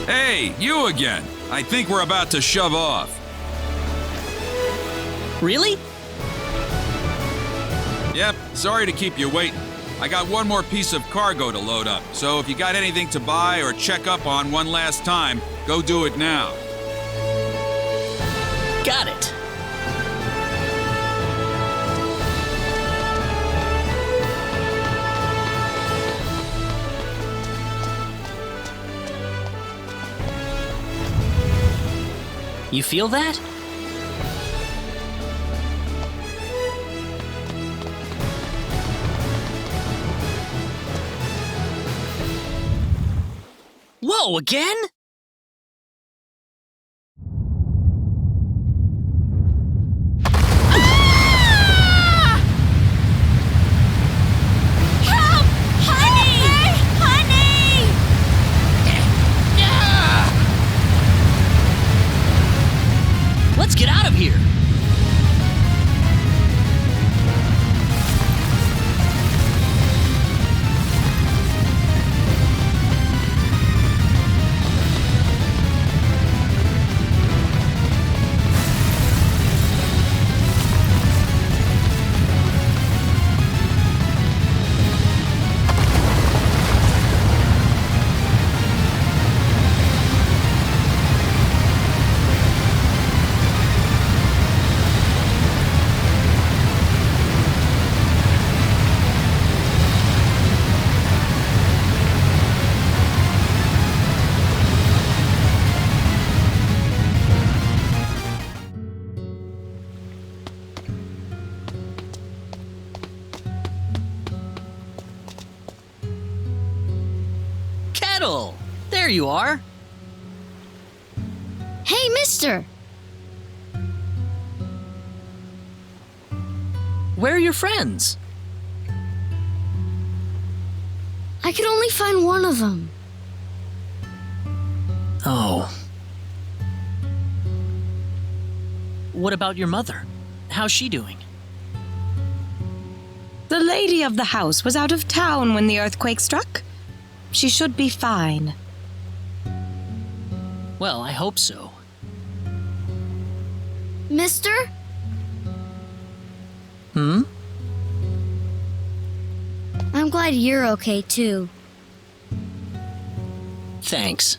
Hey, you again. I think we're about to shove off. Really? Yep, sorry to keep you waiting. I got one more piece of cargo to load up, so if you got anything to buy or check up on one last time, go do it now. Got it. You feel that? Whoa, again? Help! Honey! Honey! Let's get out of here. Ketil! There you are. Hey, mister! Where are your friends? I could only find one of them. Oh. What about your mother? How's she doing? The lady of the house was out of town when the earthquake struck. She should be fine. Well, I hope so. Mister? Hmm? I'm glad you're okay, too. Thanks.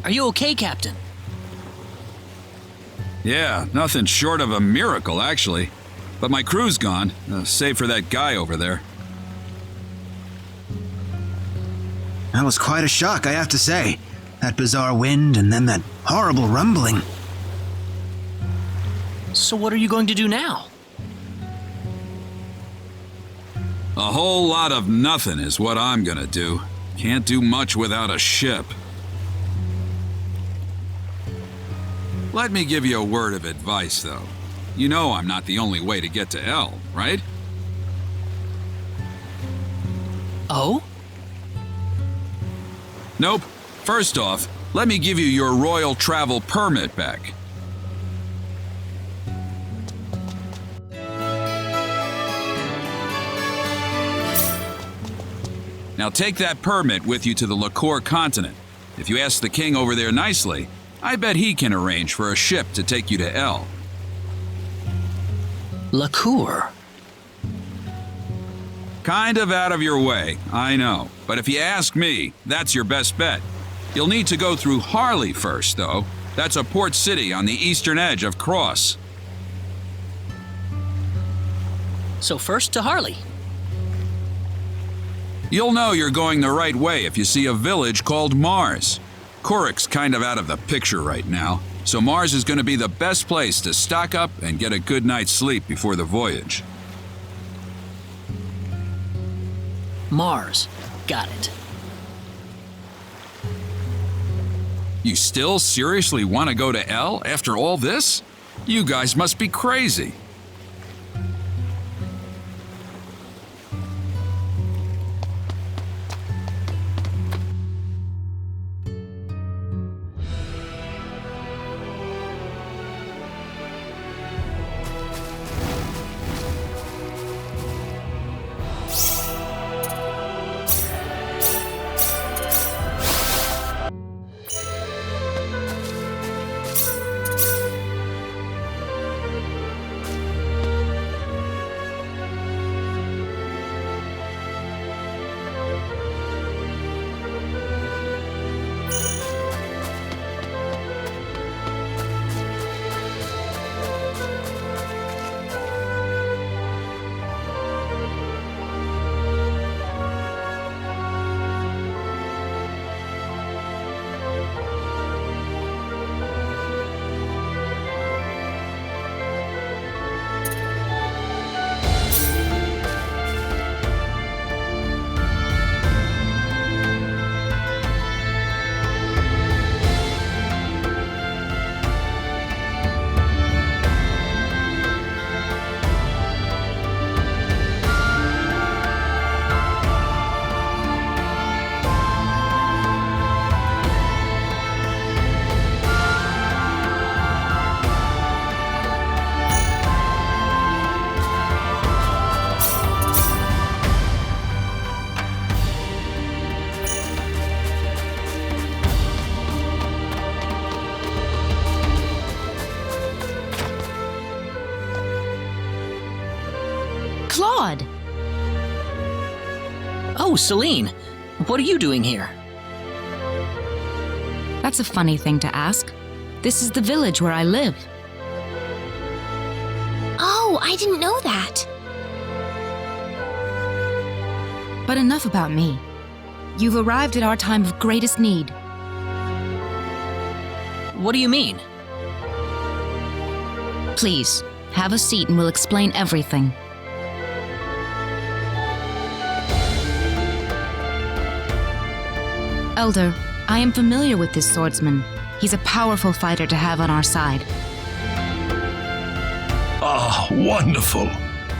Are you okay, Captain? Yeah, nothing short of a miracle, actually. But my crew's gone, save for that guy over there. That was quite a shock, I have to say. That bizarre wind and then that horrible rumbling. So what are you going to do now? A whole lot of nothing is what I'm gonna do. Can't do much without a ship. Let me give you a word of advice, though. You know I'm not the only way to get to L, right? Oh? Nope. First off, let me give you your royal travel permit back. Now take that permit with you to the Liqueur continent. If you ask the king over there nicely, I bet he can arrange for a ship to take you to L. Liqueur? Kind of out of your way, I know. But if you ask me, that's your best bet. You'll need to go through Harley first, though. That's a port city on the eastern edge of Cross. So first to Harley. You'll know you're going the right way if you see a village called Marze. Kurik's kind of out of the picture right now, so Marze is going to be the best place to stock up and get a good night's sleep before the voyage. Marze. Got it. You still seriously want to go to L after all this? You guys must be crazy. Oh, Celine, what are you doing here? That's a funny thing to ask. This is the village where I live. Oh, I didn't know that. But enough about me. You've arrived at our time of greatest need. What do you mean? Please, have a seat and we'll explain everything. Elder, I am familiar with this swordsman. He's a powerful fighter to have on our side. Ah, wonderful.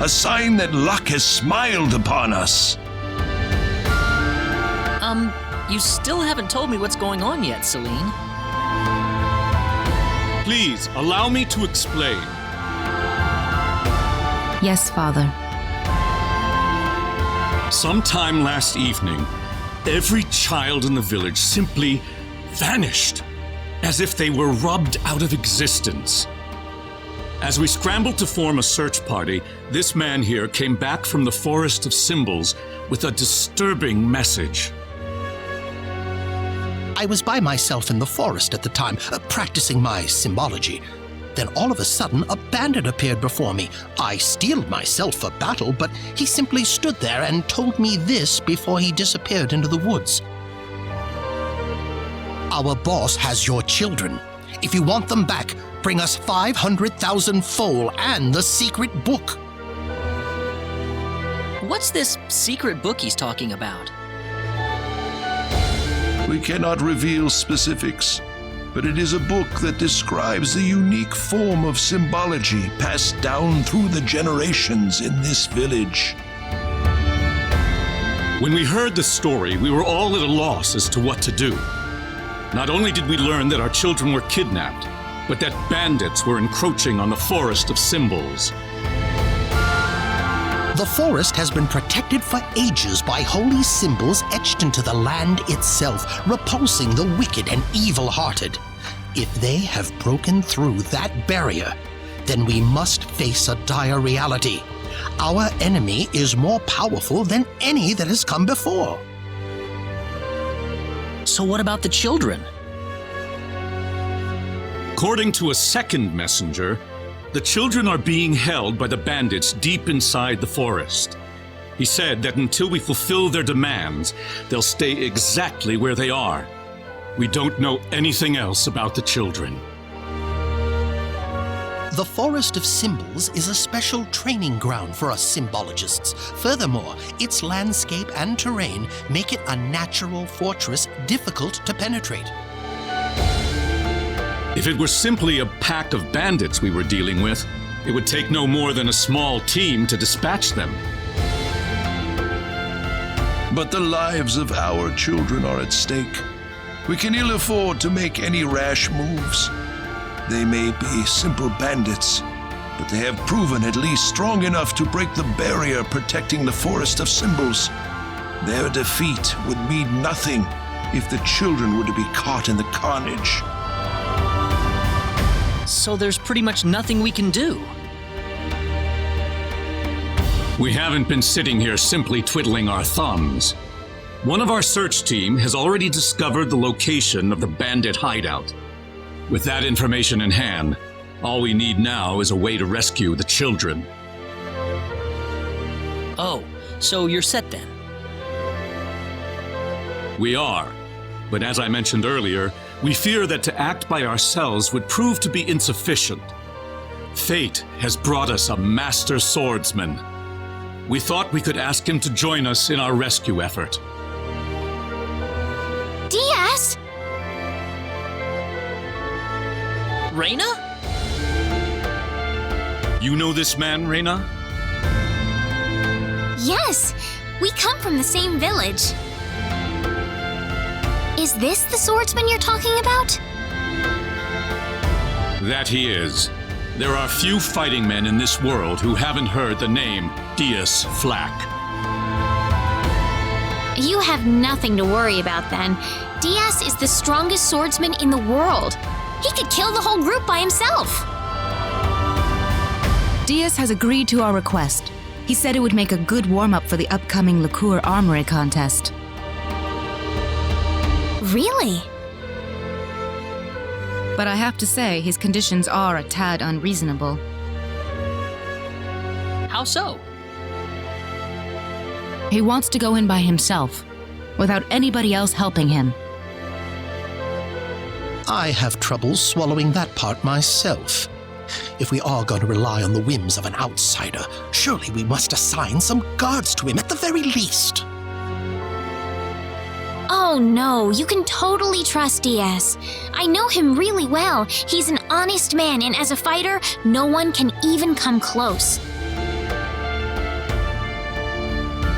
A sign that luck has smiled upon us. You still haven't told me what's going on yet, Celine. Please, allow me to explain. Yes, Father. Sometime last evening, every child in the village simply vanished, as if they were rubbed out of existence. As we scrambled to form a search party, this man here came back from the Forest of Symbols with a disturbing message. I was by myself in the forest at the time, practicing my symbology. Then all of a sudden, a bandit appeared before me. I steeled myself for battle, but he simply stood there and told me this before he disappeared into the woods. Our boss has your children. If you want them back, bring us 500,000 foal and the secret book. What's this secret book he's talking about? We cannot reveal specifics, but it is a book that describes the unique form of symbology passed down through the generations in this village. When we heard the story, we were all at a loss as to what to do. Not only did we learn that our children were kidnapped, but that bandits were encroaching on the Forest of Symbols. The forest has been protected for ages by holy symbols etched into the land itself, repulsing the wicked and evil-hearted. If they have broken through that barrier, then we must face a dire reality. Our enemy is more powerful than any that has come before. So what about the children? According to a second messenger, the children are being held by the bandits deep inside the forest. He said that until we fulfill their demands, they'll stay exactly where they are. We don't know anything else about the children. The Forest of Symbols is a special training ground for us symbologists. Furthermore, its landscape and terrain make it a natural fortress difficult to penetrate. If it were simply a pack of bandits we were dealing with, it would take no more than a small team to dispatch them. But the lives of our children are at stake. We can ill afford to make any rash moves. They may be simple bandits, but they have proven at least strong enough to break the barrier protecting the Forest of Symbols. Their defeat would mean nothing if the children were to be caught in the carnage. So there's pretty much nothing we can do. We haven't been sitting here simply twiddling our thumbs. One of our search team has already discovered the location of the bandit hideout. With that information in hand, all we need now is a way to rescue the children. Oh, so you're set then? We are, but as I mentioned earlier, we fear that to act by ourselves would prove to be insufficient. Fate has brought us a master swordsman. We thought we could ask him to join us in our rescue effort. Diaz? Rena? You know this man, Rena? Yes, we come from the same village. Is this the swordsman you're talking about? That he is. There are few fighting men in this world who haven't heard the name Diaz Flack. You have nothing to worry about then. Diaz is the strongest swordsman in the world. He could kill the whole group by himself. Diaz has agreed to our request. He said it would make a good warm-up for the upcoming liqueur armory contest. Really? But I have to say, his conditions are a tad unreasonable. How so? He wants to go in by himself, without anybody else helping him. I have trouble swallowing that part myself. If we are going to rely on the whims of an outsider, surely we must assign some guards to him at the very least. Oh no, you can totally trust DS. I know him really well. He's an honest man, and as a fighter, no one can even come close.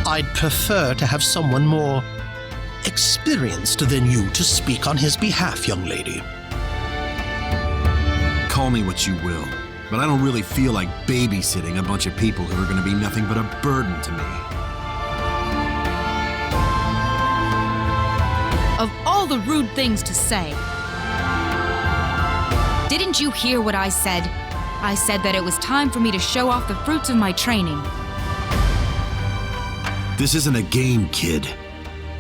I'd prefer to have someone more experienced than you to speak on his behalf, young lady. Call me what you will, but I don't really feel like babysitting a bunch of people who are going to be nothing but a burden to me. Of all the rude things to say. Didn't you hear what I said? I said that it was time for me to show off the fruits of my training. This isn't a game, kid.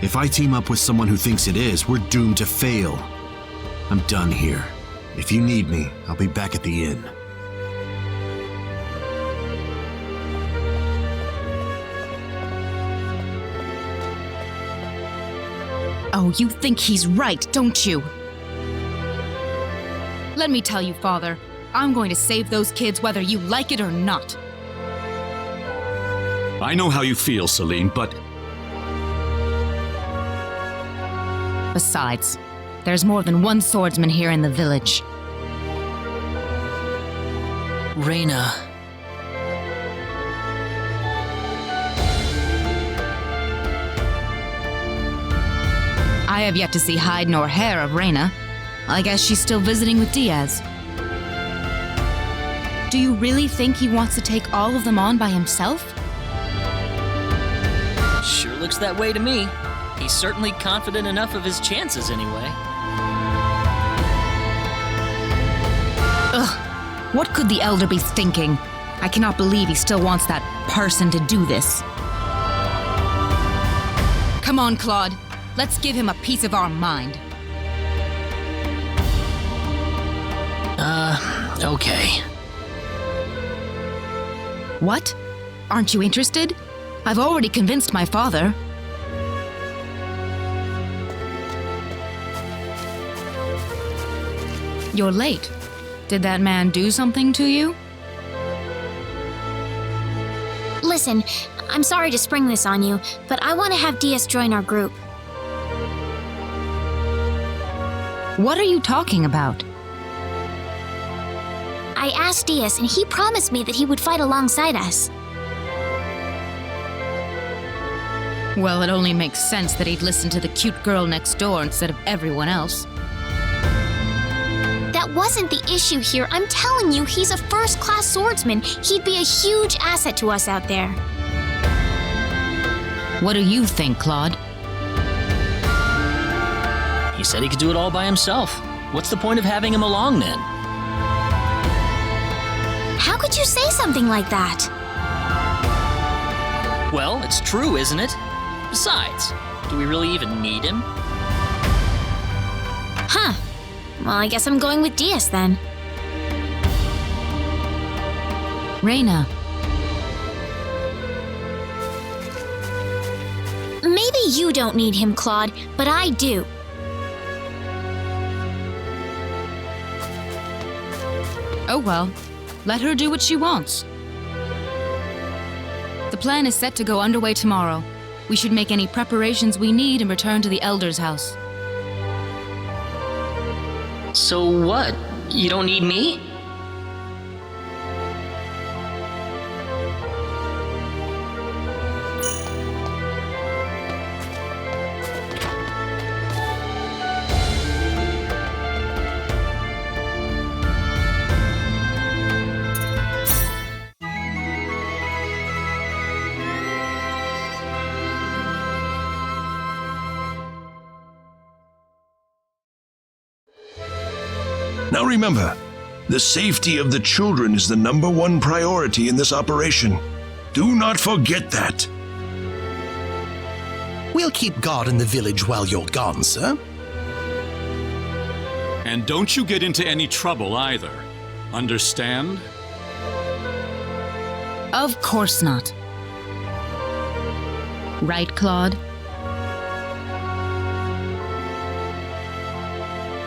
If I team up with someone who thinks it is, we're doomed to fail. I'm done here. If you need me, I'll be back at the inn. Oh, you think he's right, don't you? Let me tell you, Father, I'm going to save those kids whether you like it or not. I know how you feel, Celine, but Besides, there's more than one swordsman here in the village. Rena. I have yet to see hide nor hair of Rena. I guess she's still visiting with Diaz. Do you really think he wants to take all of them on by himself? Sure looks that way to me. He's certainly confident enough of his chances anyway. Ugh, what could the elder be thinking? I cannot believe he still wants that person to do this. Come on, Claude. Let's give him a piece of our mind. Okay. What? Aren't you interested? I've already convinced my father. You're late. Did that man do something to you? Listen, I'm sorry to spring this on you, but I want to have DS join our group. What are you talking about? I asked DS, and he promised me that he would fight alongside us. Well, it only makes sense that he'd listen to the cute girl next door instead of everyone else. That wasn't the issue here. I'm telling you, he's a first-class swordsman. He'd be a huge asset to us out there. What do you think, Claude? He said he could do it all by himself. What's the point of having him along then? How could you say something like that? Well, it's true, isn't it? Besides, do we really even need him? Huh. Well, I guess I'm going with DS then. Rena. Maybe you don't need him, Claude, but I do. Oh well, let her do what she wants. The plan is set to go underway tomorrow. We should make any preparations we need and return to the Elder's house. So what? You don't need me? Now remember, the safety of the children is the #1 priority in this operation. Do not forget that. We'll keep guard in the village while you're gone, sir. And don't you get into any trouble either. Understand? Of course not. Right, Claude?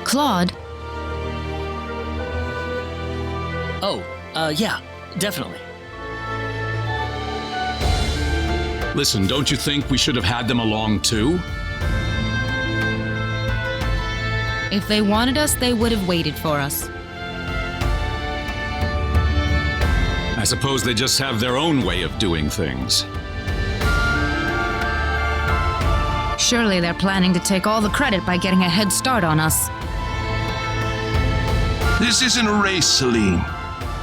Claude? Oh, yeah, definitely. Listen, don't you think we should have had them along too? If they wanted us, they would have waited for us. I suppose they just have their own way of doing things. Surely they're planning to take all the credit by getting a head start on us. This isn't a race, Celine.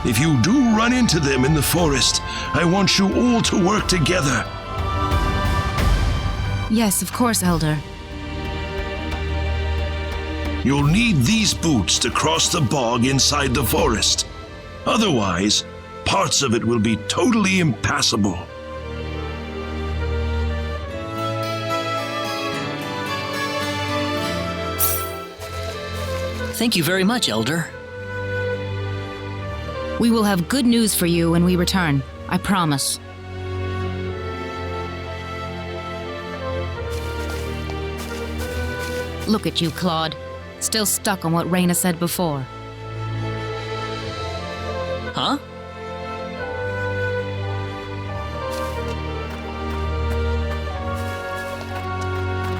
If you do run into them in the forest, I want you all to work together. Yes, of course, Elder. You'll need these boots to cross the bog inside the forest. Otherwise, parts of it will be totally impassable. Thank you very much, Elder. We will have good news for you when we return. I promise. Look at you, Claude. Still stuck on what Rena said before. Huh?